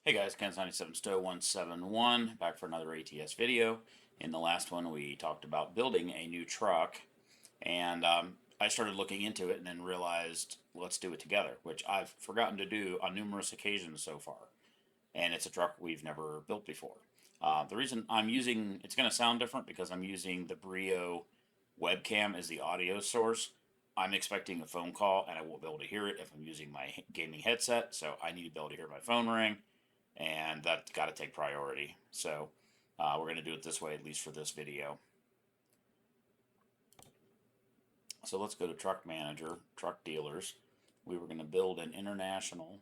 Hey guys, Kens97Stowe171 back for another ATS video. In the last one, we talked about building a new truck, and I started looking into it and then realized let's do it together, which I've forgotten to do on numerous occasions so far. And it's a truck we've never built before. The reason I'm using it's going to sound different because I'm using the Brio webcam as the audio source. I'm expecting a phone call and I won't be able to hear it if I'm using my gaming headset, so I need to be able to hear my phone ring, and that's got to take priority. So we're going to do it this way, at least for this video. So let's go to Truck Manager, Truck Dealers. We were going to build an international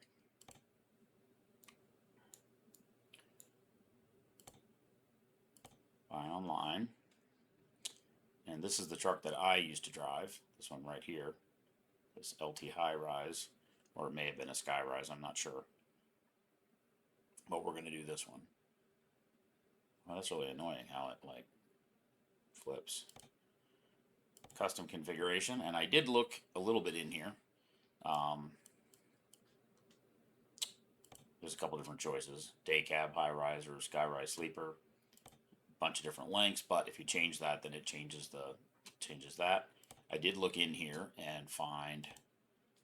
buy online. And this is the truck that I used to drive, this one right here, this LT High Rise, or it may have been a Sky Rise, I'm not sure. But we're going to do this one. Well, that's really annoying how it like flips. Custom configuration, and I did look a little bit in here. There's a couple different choices: day cab, high rise, or sky rise sleeper. Bunch of different lengths, but if you change that, then it changes that. I did look in here and find.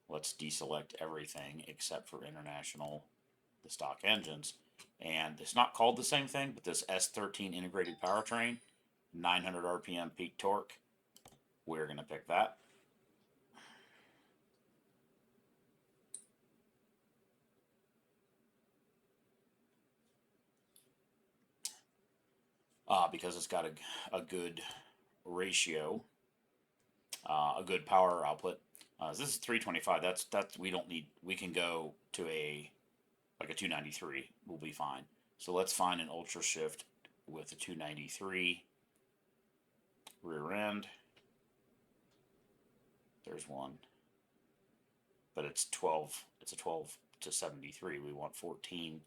Let's deselect everything except for international, the stock engines, and it's not called the same thing, but this S13 integrated powertrain, 900 RPM peak torque. We're going to pick that. Because it's got a good ratio, a good power output. This is 325. That's we don't need. We can go to a 293. We'll be fine. So let's find an ultra shift with a 293 rear end. There's one, but it's 12. It's a 12 to 73. We want 14.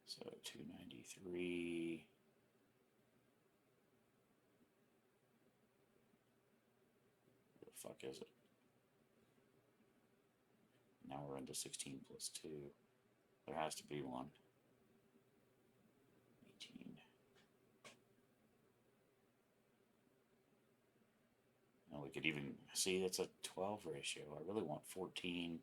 So 293. Where the fuck is it? Now we're into 16 plus 2. There has to be one. 18. And we could even see it's a 12 ratio. I really want 14.4.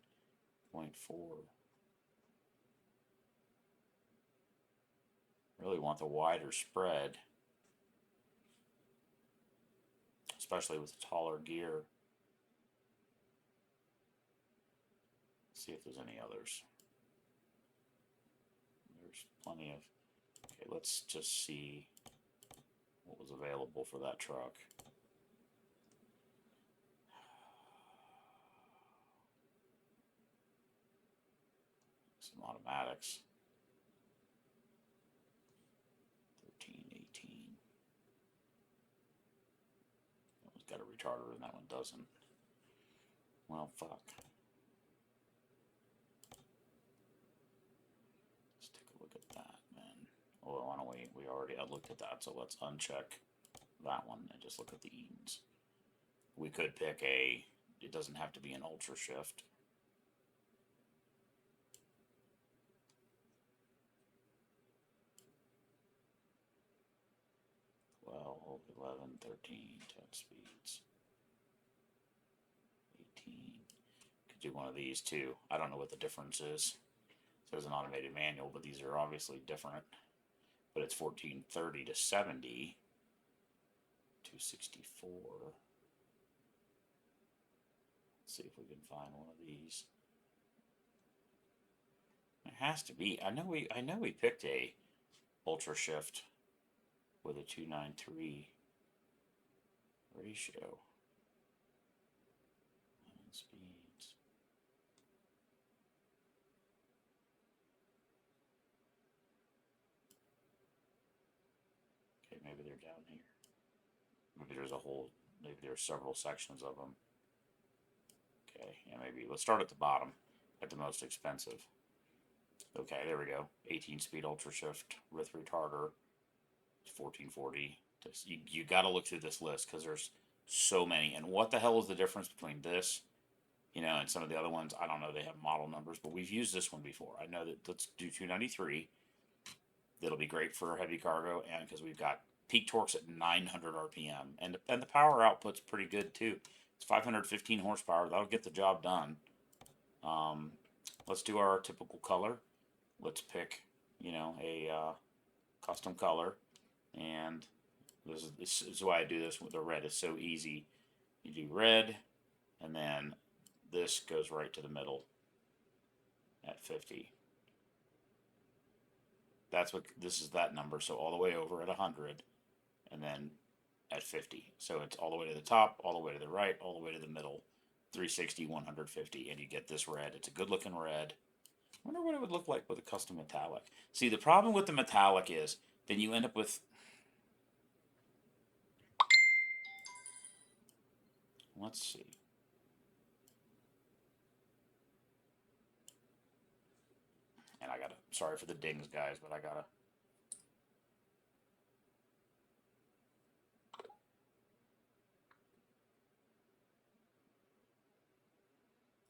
Really want the wider spread, especially with the taller gear. Let's see if there's any others. There's plenty of. Okay, let's just see what was available for that truck. Some automatics. 13, 18. That one's got a retarder and that one doesn't. Well, fuck. Let's take a look at that, man. Oh, why don't we already looked at that, so let's uncheck that one and just look at the Edens. We could pick it doesn't have to be an ultra shift. Well, 11, 13, 10 speeds. 18. Could do one of these too. I don't know what the difference is. There's an automated manual, but these are obviously different. But it's 1430 to 70. 264. Let's see if we can find one of these. It has to be. I know we picked a ultra shift with a 293 ratio. Speeds. Okay, maybe they're down here. Maybe there's several sections of them. Okay, yeah, maybe. Let's start at the bottom, at the most expensive. Okay, there we go. 18 speed ultra shift with retarder. 1440. You got to look through this list because there's so many. And what the hell is the difference between this you know, and some of the other ones, I don't know, they have model numbers, but we've used this one before. I know that let's do 293. That'll be great for heavy cargo, and because we've got peak torques at 900 RPM, and the power output's pretty good too. It's 515 horsepower. That'll get the job done. Um, let's do our typical color. Let's pick, you know, a custom color, and this is why I do this with the red. It's so easy. You do red, and then this goes right to the middle at 50. That's what this is, that number. So all the way over at 100, and then at 50. So it's all the way to the top, all the way to the right, all the way to the middle. 360, 150, and you get this red. It's a good looking red. I wonder what it would look like with a custom metallic. See, the problem with the metallic is then you end up with, let's see. And I gotta, sorry for the dings, guys, but I gotta.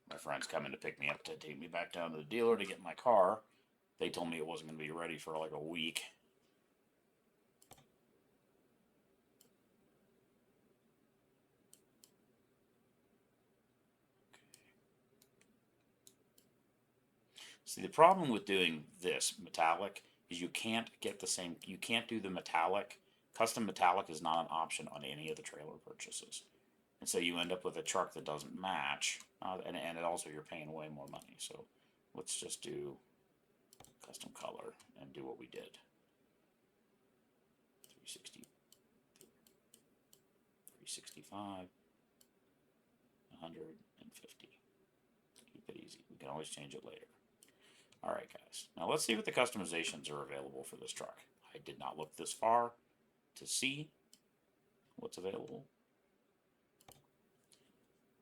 My friend's coming to pick me up to take me back down to the dealer to get my car. They told me it wasn't going to be ready for like a week. See, the problem with doing this metallic is you can't get the same, you can't do the metallic. Custom metallic is not an option on any of the trailer purchases. And so you end up with a truck that doesn't match, and also you're paying way more money. So let's just do custom color and do what we did. 360, 365, 150. Keep it easy. We can always change it later. All right, guys. Now let's see what the customizations are available for this truck. I did not look this far to see what's available.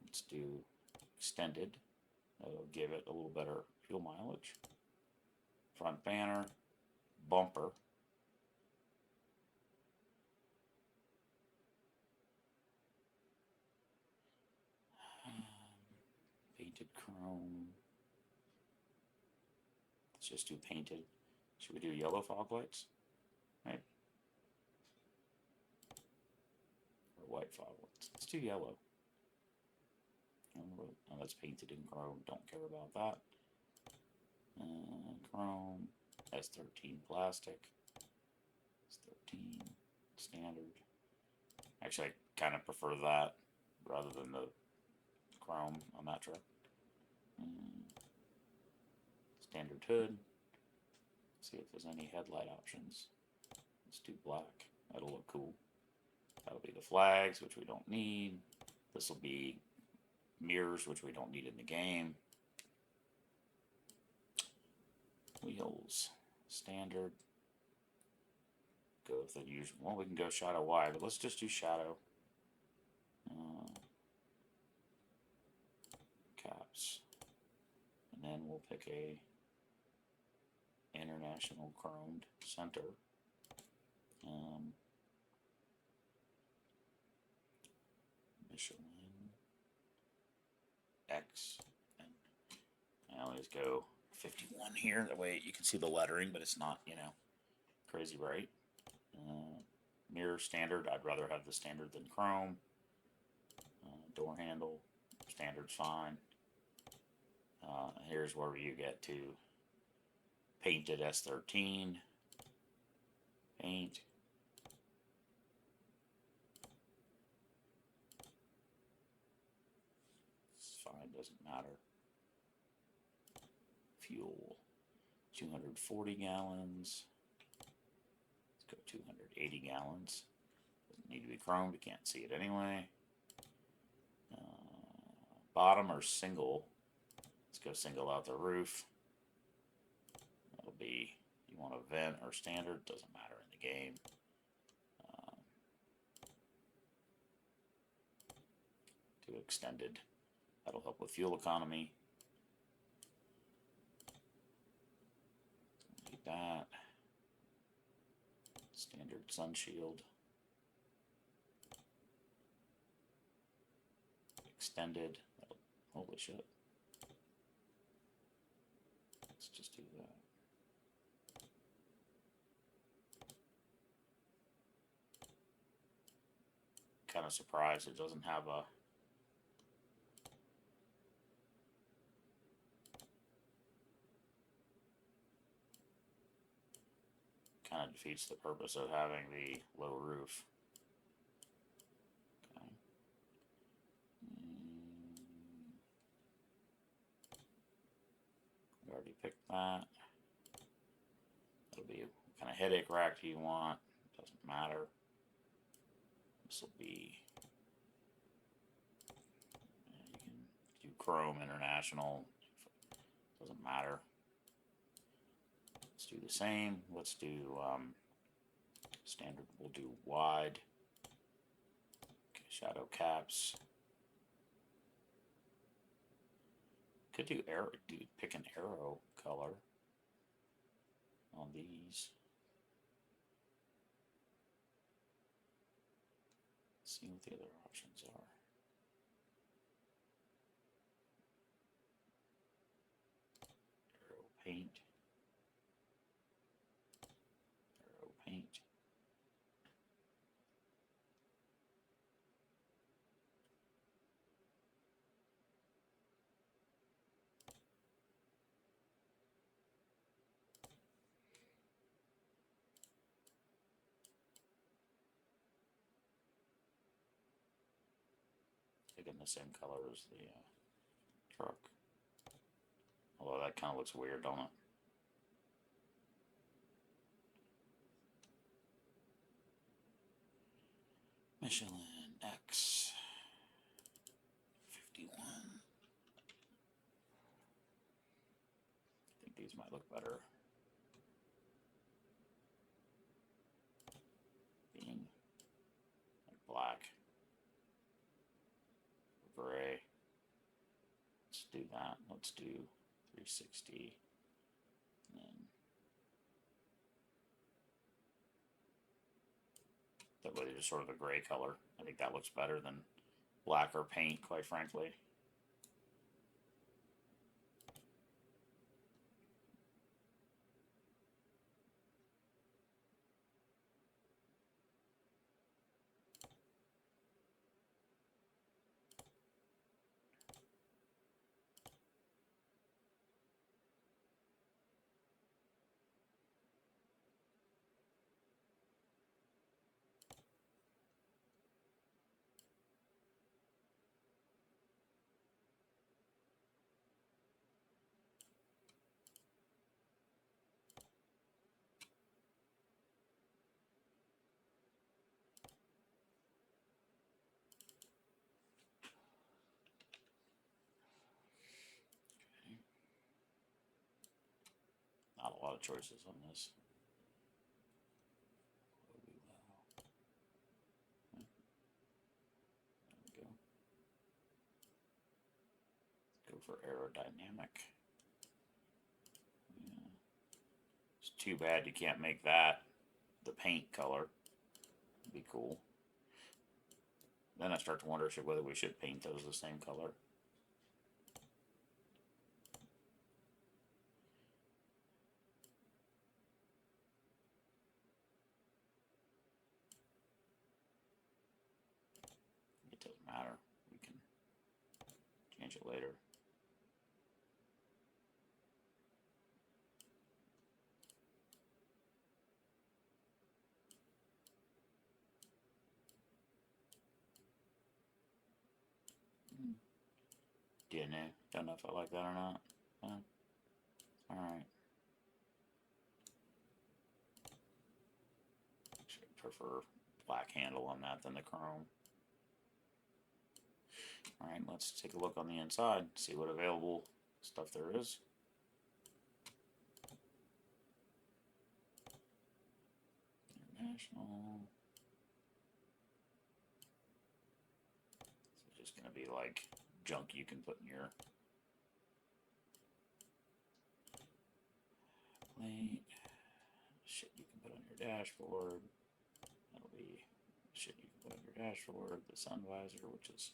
Let's do extended. That'll give it a little better fuel mileage. Front banner, bumper. Painted chrome. Let's just do painted. Should we do yellow fog lights? Right? Or white fog lights? Let's do yellow. Oh, that's painted in chrome. Don't care about that. Chrome. S13 plastic. S13 standard. Actually, I kind of prefer that rather than the chrome on that truck. Standard hood. Let's see if there's any headlight options. Let's do black. That'll look cool. That'll be the flags, which we don't need. This will be mirrors, which we don't need in the game. Wheels, standard. Go with the usual. Well, we can go shadow wide, but let's just do shadow. Caps, and then we'll pick a international chromed center. Michelin X, and I always go 51 here. That way you can see the lettering, but it's not, you know, crazy bright. Mirror standard. I'd rather have the standard than chrome. Door handle standard's fine. Here's where you get to painted S13. Paint. It's fine, doesn't matter. Fuel. 240 gallons. Let's go 280 gallons. Doesn't need to be chromed, you can't see it anyway. Bottom or single. Let's go single out the roof. That'll be, you want a vent or standard, doesn't matter in the game. Do extended. That'll help with fuel economy. Need that. Standard sun shield. Extended. That'll Holy shit. Let's just do that. Kind of surprised it doesn't have a kind of defeats the purpose of having the low roof. Okay. We already picked that. It'll be what kind of headache rack do you want? Doesn't matter. This will be, you can do Chrome International. Doesn't matter. Let's do the same. Let's do standard. We'll do wide. Okay, shadow caps. Could do arrow. Pick an arrow color on these. Let's see what the other options are. Arrow paint. Arrow paint. Picking the same color as the truck. Although that kind of looks weird, don't it? Michelin X 51. I think these might look better. Being like black, gray. Let's do that. Let's do 360. And then that way there's sort of a gray color. I think that looks better than black or paint, quite frankly. Not a lot of choices on this. There we go. Go for aerodynamic. Yeah. It's too bad you can't make that the paint color. It'd be cool. Then I start to wonder whether we should paint those the same color. It doesn't matter. We can change it later. DNA. Don't know if I like that or not. Alright. Actually, I prefer black handle on that than the chrome. Alright, let's take a look on the inside, see what available stuff there is. International. So it's just going to be like junk you can put in your plate. Shit you can put on your dashboard. That'll be shit you can put on your dashboard. The sun visor, which is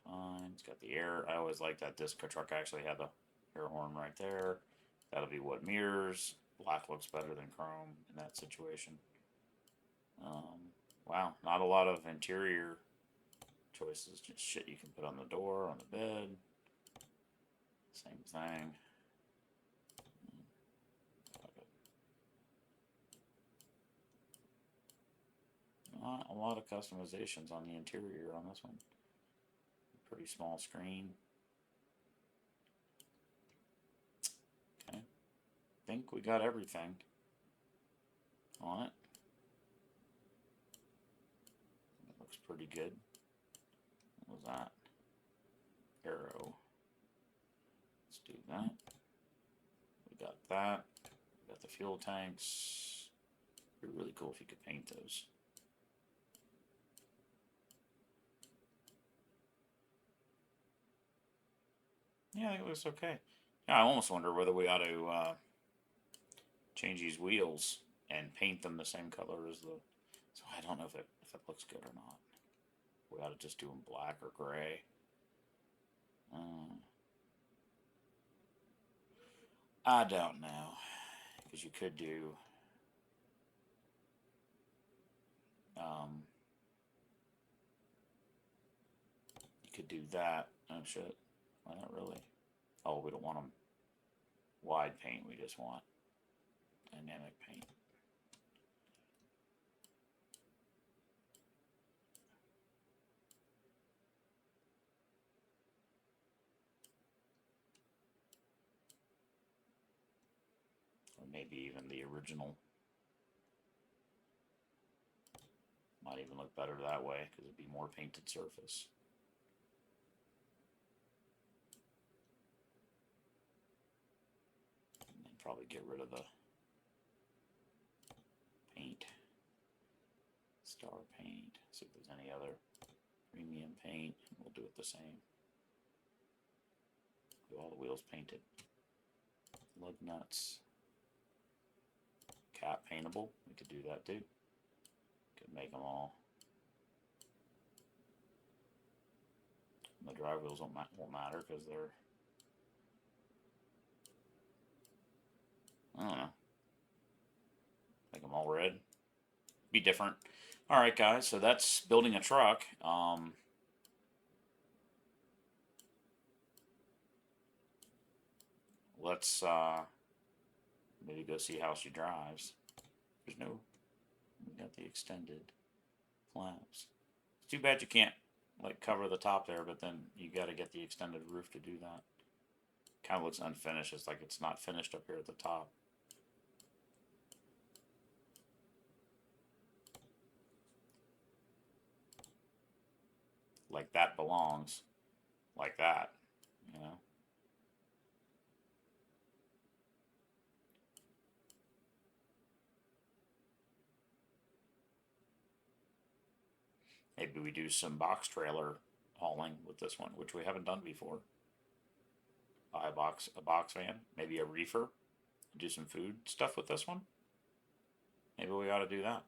Fine. It's got the air. I always like that this truck actually had the air horn right there. That'll be what mirrors. Black looks better than chrome in that situation. Wow, not a lot of interior choices. Just shit you can put on the door, on the bed. Same thing. Not a lot of customizations on the interior on this one. Pretty small screen. Okay. Think we got everything on it. It looks pretty good. What was that? Arrow. Let's do that. We got that. We got the fuel tanks. It'd be really cool if you could paint those. Yeah, I think it looks okay. Yeah, I almost wonder whether we ought to change these wheels and paint them the same color as the. So I don't know if it looks good or not. We ought to just do them black or gray. I don't know, because you could do. You could do that. Oh shit! Why not really? Oh, we don't want them wide paint. We just want dynamic paint. Or maybe even the original. Might even look better that way because it'd be more painted surface. And then probably get rid of the paint. Star paint. See if there's any other premium paint. We'll do it the same. Do all the wheels painted. Lug nuts. Cap paintable. We could do that too. Could make them all. The drive wheels won't matter because they're. I don't know. Make them all red. Be different. All right, guys. So that's building a truck. Let's maybe go see how she drives. There's no. We got the extended flaps. It's too bad you can't like cover the top there, but then you got to get the extended roof to do that. Kind of looks unfinished. It's like it's not finished up here at the top. Like that belongs like that, you know. Maybe we do some box trailer hauling with this one, which we haven't done before. Buy a box van, maybe a reefer, do some food stuff with this one. Maybe we ought to do that.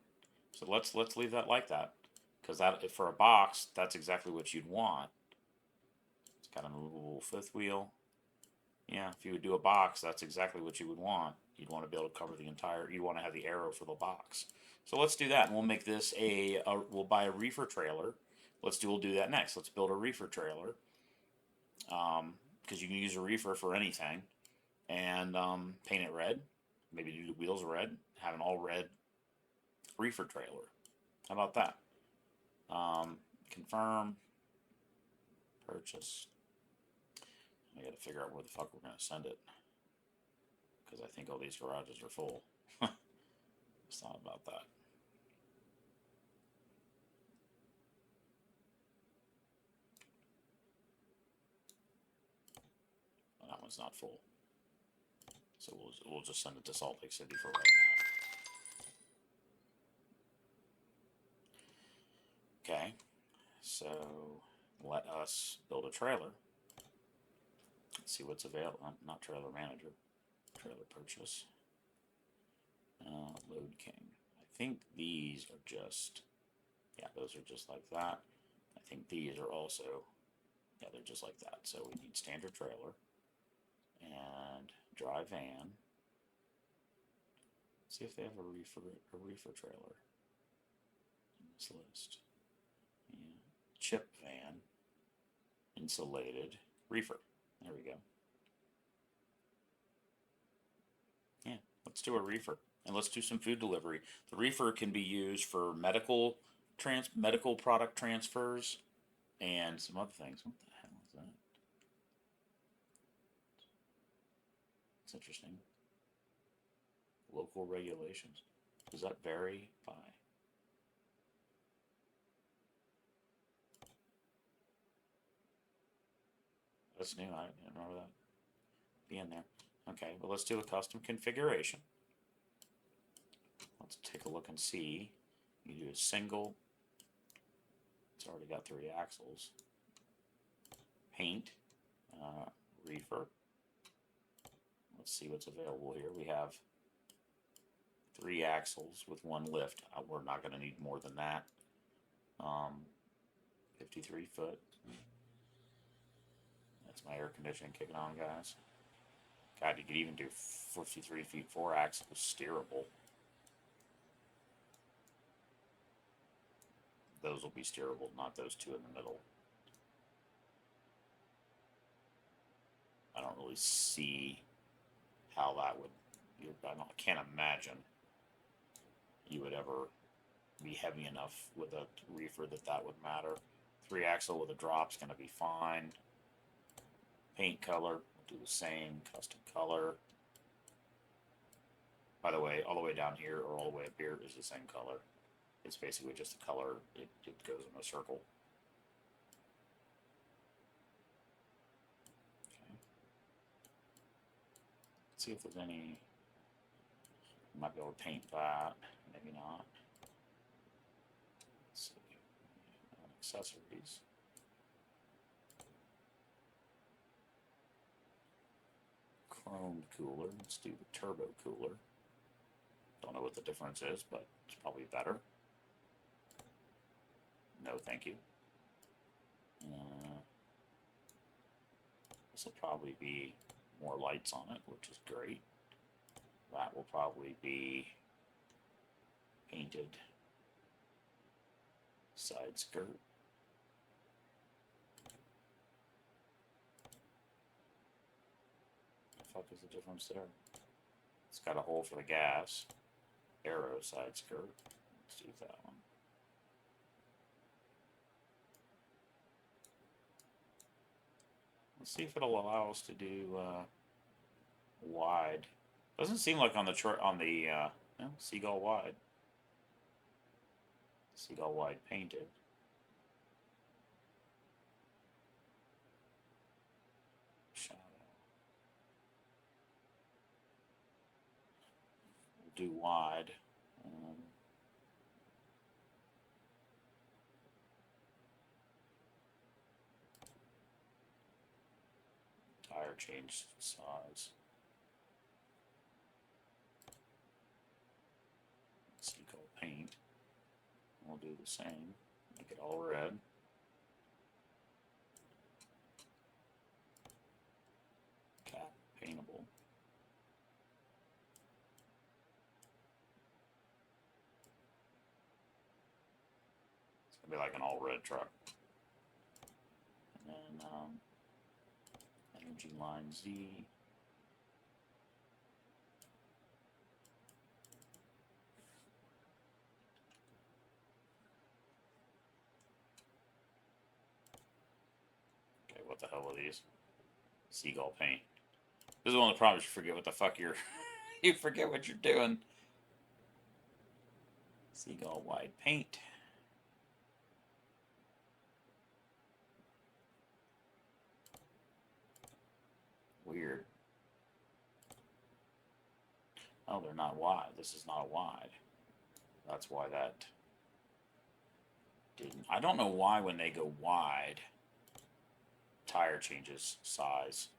So let's leave that like that, because that if for a box, that's exactly what you'd want. It's got a movable fifth wheel. Yeah, if you would do a box, that's exactly what you would want. You'd want to be able to cover the entire. You want to have the arrow for the box. So let's do that, and we'll make this we'll buy a reefer trailer. We'll do that next. Let's build a reefer trailer. Because you can use a reefer for anything, and paint it red. Maybe do the wheels red. Have an all red reefer trailer. How about that? Confirm. Purchase. I got to figure out where the fuck we're gonna send it, because I think all these garages are full. It's not about that. Well, that one's not full, so we'll just send it to Salt Lake City for right now. Okay, so let us build a trailer. Let's see what's available. Not trailer manager. Trailer purchase. Load King. I think these are just. Yeah, those are just like that. I think these are also Yeah, they're just like that. So we need standard trailer and dry van. See if they have a reefer trailer in this list. Yeah. Chip van, insulated, reefer. There we go. Yeah, let's do a reefer. And let's do some food delivery. The reefer can be used for medical product transfers and some other things. What the hell is that? It's interesting. Local regulations. Does that vary by? That's new. I didn't remember that being there. Okay, well, let's do a custom configuration. Let's take a look and see. You do a single. It's already got 3 axles. Paint, reefer. Let's see what's available here. We have 3 axles with 1 lift. We're not going to need more than that. 53 foot. That's my air conditioning kicking on, guys. God, you could even do 53 feet 4 axles steerable. Those will be steerable, not those 2 in the middle. I don't really see how that would. I can't imagine you would ever be heavy enough with a reefer that would matter. 3 axle with a drop's going to be fine. Paint color, we'll do the same. Custom color. By the way, all the way down here or all the way up here is the same color. It's basically just the color. It goes in a circle. Okay. Let's see if there's any. Might be able to paint that. Maybe not. Let's see. Accessories. Chromed cooler. Let's do the turbo cooler. Don't know what the difference is, but it's probably better. No, thank you. This will probably be more lights on it, which is great. That will probably be painted side skirt. What the fuck is the difference there? It's got a hole for the gas. Arrow side skirt. Let's do that one. Let's see if it'll allow us to do wide. Doesn't seem like on the Seagull wide. Seagull wide painted. Shadow. We'll do wide. Tire change size. Seagull paint. We'll do the same. Make it all red. Cap paintable. It's gonna be like an all red truck. And then Energy Line Z. Okay, what the hell are these? Seagull paint. This is one of the problems. You forget what the fuck you're. You forget what you're doing. Seagull wide paint. Weird. Oh, they're not wide. This is not wide. That's why that didn't. I don't know why when they go wide, tire changes size.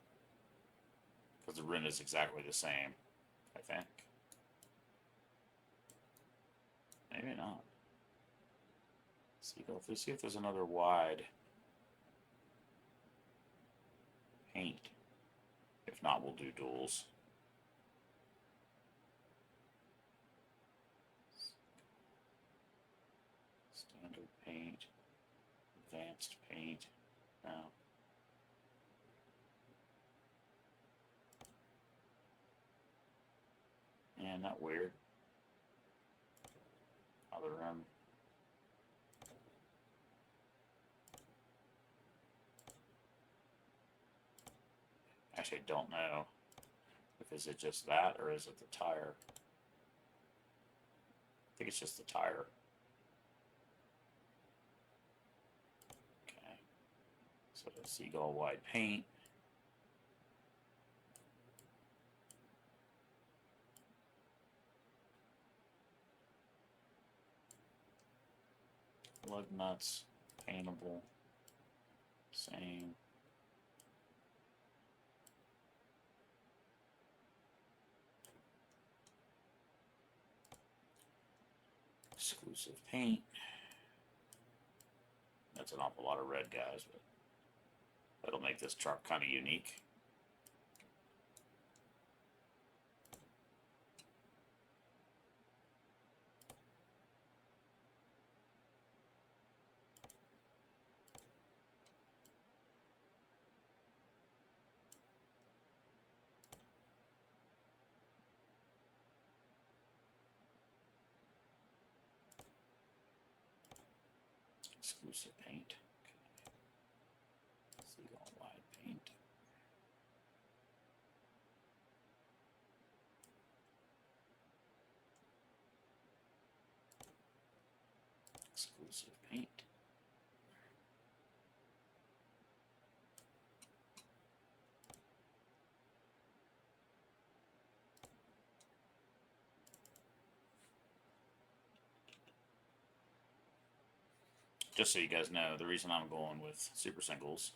Because the rim is exactly the same, I think. Maybe not. See if there's another wide. paint. If not, we'll do duals. Standard paint, advanced paint. No. And not weird. Other room. Actually, I don't know if is it just that or is it the tire. I think it's just the tire. Okay. So the Seagull wide paint. Lug nuts, paintable, same. Exclusive paint. That's an awful lot of red, guys, but that'll make this truck kind of unique. Exclusive paint. Okay. Seagull wide paint. Exclusive paint. Just so you guys know, the reason I'm going with Super Singles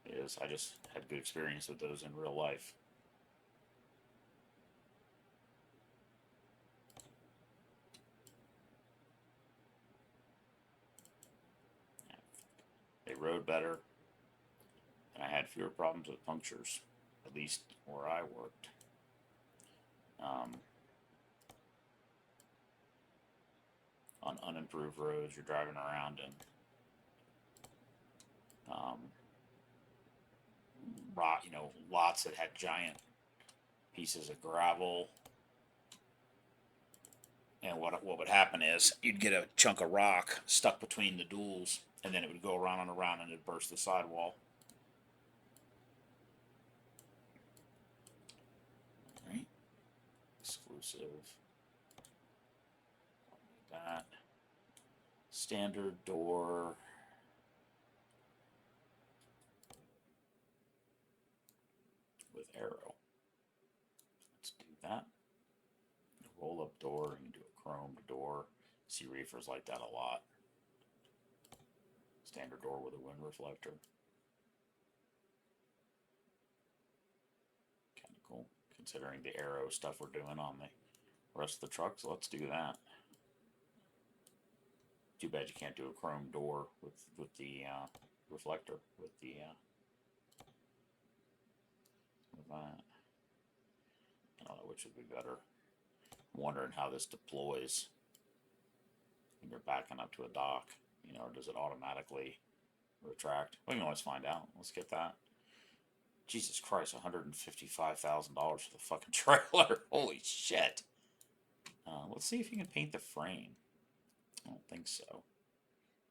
is I just had good experience with those in real life. They rode better, and I had fewer problems with punctures, at least where I worked. On unimproved roads, you're driving around in rock, lots that had giant pieces of gravel. And what would happen is you'd get a chunk of rock stuck between the duals, and then it would go around and around, and it'd burst the sidewall. All right, exclusive. That standard door. With arrow. Let's do that. Roll up door, you can do a chromed door. See reefers like that a lot. Standard door with a wind reflector. Kind of cool, considering the arrow stuff we're doing on the rest of the truck, so let's do that. Too bad you can't do a chrome door with the reflector, with that. I don't know which would be better. I'm wondering how this deploys when you're backing up to a dock. Or does it automatically retract? We can always find out. Let's get that. Jesus Christ, $155,000 for the fucking trailer. Holy shit. Let's see if you can paint the frame. I don't think so.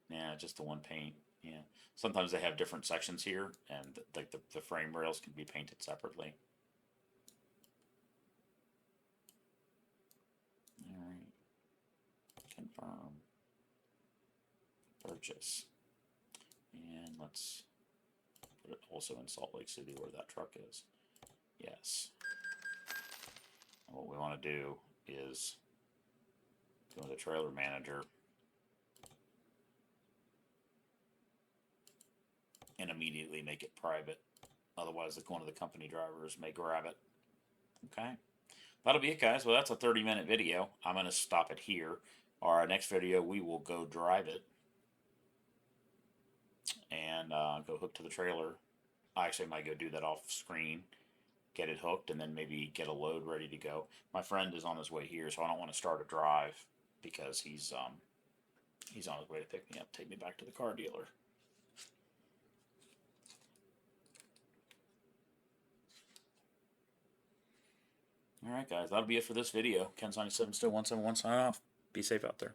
Yeah, just the one paint. Yeah. Sometimes they have different sections here, and the frame rails can be painted separately. All right. Confirm. Purchase. And let's put it also in Salt Lake City where that truck is. Yes. And what we want to do is go to the trailer manager and immediately make it private. Otherwise, one of the company drivers may grab it. Okay. That'll be it, guys. Well, that's a 30-minute video. I'm going to stop it here. Our next video, we will go drive it and go hook to the trailer I actually might go do that off screen, get it hooked, and then maybe get a load ready to go. My friend is on his way here, so I don't want to start a drive because he's on his way to pick me up, take me back to the car dealer. All right, guys, that'll be it for this video. Ken97 still 171 signing off. Be safe out there.